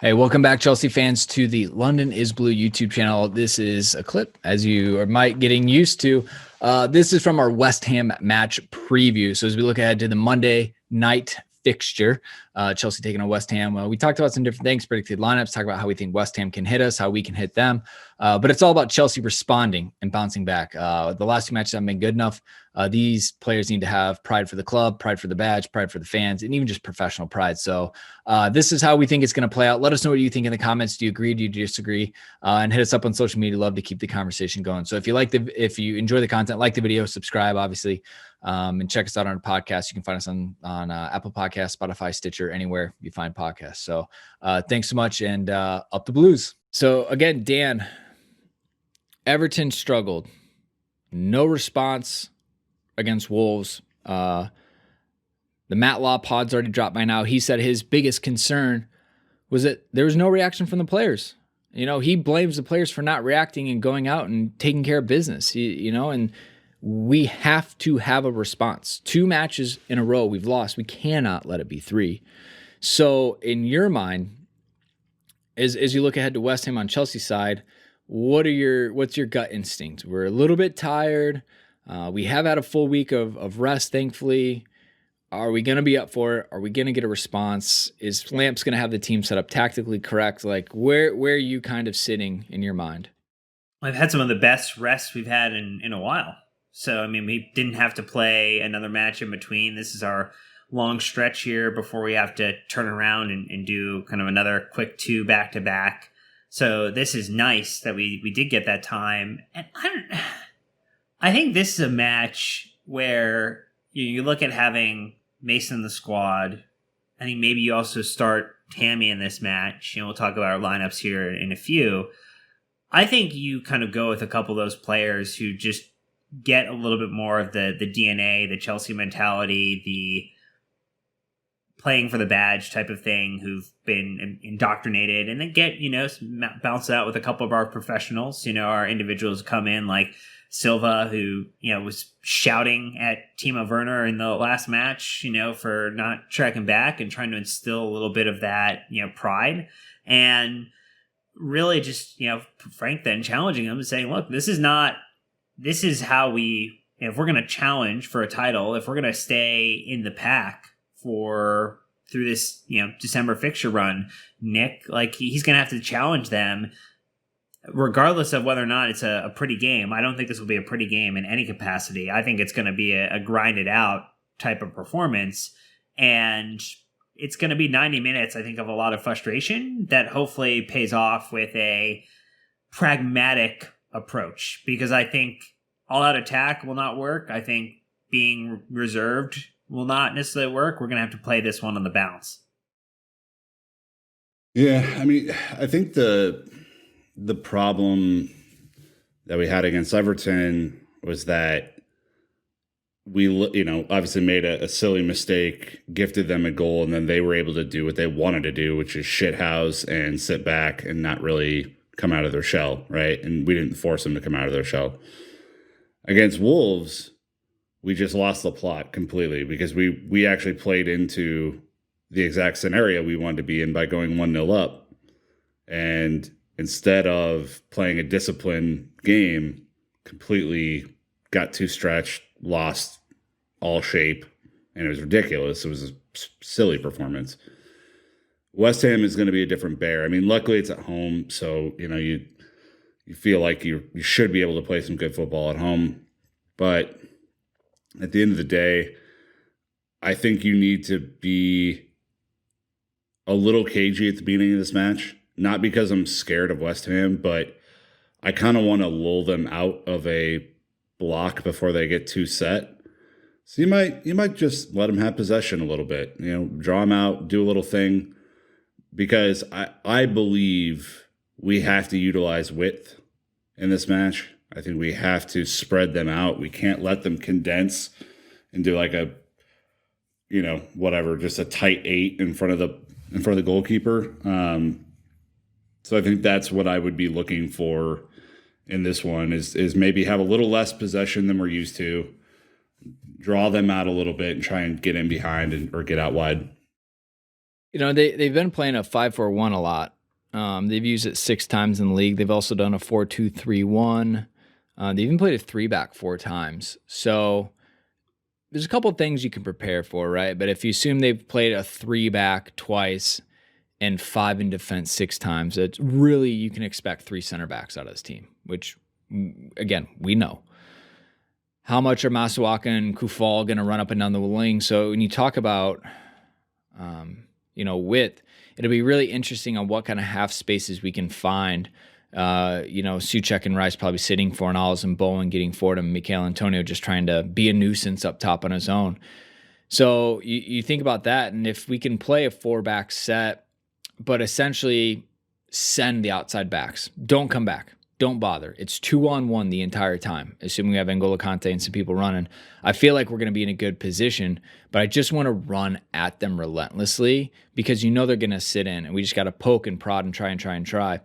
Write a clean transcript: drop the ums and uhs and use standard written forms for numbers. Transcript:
Hey, welcome back, Chelsea fans, to the London is Blue YouTube channel. This is a clip, as you are might getting used to. This is from our West Ham match preview. So as we look ahead to the Monday night fixture, Chelsea taking on West Ham. We talked about some different things, predicted lineups, talk about how we think West Ham can hit us, how we can hit them. But it's all about Chelsea responding and bouncing back. The last two matches haven't been good enough. These players need to have pride for the club, pride for the badge, pride for the fans, and even just professional pride. So this is how we think it's going to play out. Let us know what you think in the comments. Do you agree? Do you disagree? And hit us up on social media. Love to keep the conversation going. So if you enjoy the content, like the video, subscribe, obviously, and check us out on a podcast. You can find us on Apple Podcasts, Spotify, Stitcher, anywhere you find podcasts. So thanks so much, and up the Blues. So again, Dan, Everton struggled. No response against Wolves. The Matt Law pod's already dropped by now. He said his biggest concern was that there was no reaction from the players. He blames the players for not reacting and going out and taking care of business, and we have to have a response. 2 matches in a row we've lost. We cannot let it be 3. So in your mind, as you look ahead to West Ham on Chelsea's side, what's your gut instinct? We're a little bit tired. We have had a full week of rest, thankfully. Are we going to be up for it? Are we going to get a response? Is Lamps going to have the team set up tactically correct? Like, where are you kind of sitting in your mind? I've had some of the best rests we've had in a while. So, we didn't have to play another match in between. This is our long stretch here before we have to turn around and do kind of another quick 2 back-to-back. So this is nice that we did get that time. And I think this is a match where you look at having Mason in the squad. I think maybe you also start Tammy in this match. We'll talk about our lineups here in a few. I think you kind of go with a couple of those players who just get a little bit more of the DNA, the Chelsea mentality, the playing for the badge type of thing, who've been indoctrinated, and then get, bounce out with a couple of our professionals, our individuals come in like Silva, who, was shouting at Timo Werner in the last match, for not tracking back and trying to instill a little bit of that, pride. And really just, Frank then challenging him and saying, look, this is how we, if we're going to challenge for a title, if we're going to stay in the pack through this, December fixture run, Nick, like he's going to have to challenge them regardless of whether or not it's a pretty game. I don't think this will be a pretty game in any capacity. I think it's going to be a grinded out type of performance, and it's going to be 90 minutes, I think, of a lot of frustration that hopefully pays off with a pragmatic approach, because I think all out attack will not work. I think being reserved will not necessarily work. We're going to have to play this one on the bounce. Yeah, I think the problem that we had against Everton was that we, obviously made a silly mistake, gifted them a goal, and then they were able to do what they wanted to do, which is shithouse and sit back and not really come out of their shell, right? And we didn't force them to come out of their shell. Against Wolves, we just lost the plot completely, because we actually played into the exact scenario we wanted to be in by going 1-0 up. And instead of playing a disciplined game, completely got too stretched, lost all shape, and it was ridiculous. It was a silly performance. West Ham is going to be a different bear. Luckily it's at home, so you feel like you should be able to play some good football at home. But at the end of the day, I think you need to be a little cagey at the beginning of this match. Not because I'm scared of West Ham, but I kind of want to lull them out of a block before they get too set. So you might just let them have possession a little bit. Draw them out, do a little thing, because I believe we have to utilize width in this match. I think we have to spread them out. We can't let them condense into like a, just a tight 8 in front of the goalkeeper. So I think that's what I would be looking for in this one is maybe have a little less possession than we're used to, draw them out a little bit and try and get in behind or get out wide. They've been playing a 5-4-1 a lot. They've used it 6 times in the league. They've also done a 4-2-3-1. They even played a 3-back 4 times. So there's a couple things you can prepare for, right? But if you assume they've played a 3-back twice and 5 in defense 6 times, it's really, you can expect 3 center backs out of this team, which, again, we know. How much are Masuaka and Kufal going to run up and down the wing? So when you talk about, width, it'll be really interesting on what kind of half spaces we can find. Suchek and Rice probably sitting for Fornals and Bowen getting forward, and Michail Antonio just trying to be a nuisance up top on his own. So you think about that, and if we can play a 4-back set, but essentially send the outside backs, don't come back. Don't bother. It's 2-on-1 the entire time, assuming we have N'Golo Kante and some people running. I feel like we're going to be in a good position, but I just want to run at them relentlessly because they're going to sit in, and we just got to poke and prod and try.